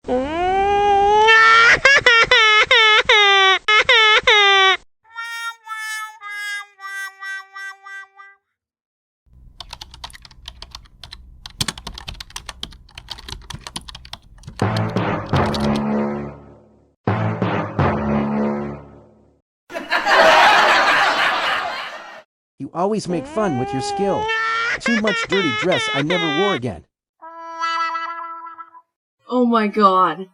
You always make fun with your skill. Too much dirty dress I never wore again. Oh my god.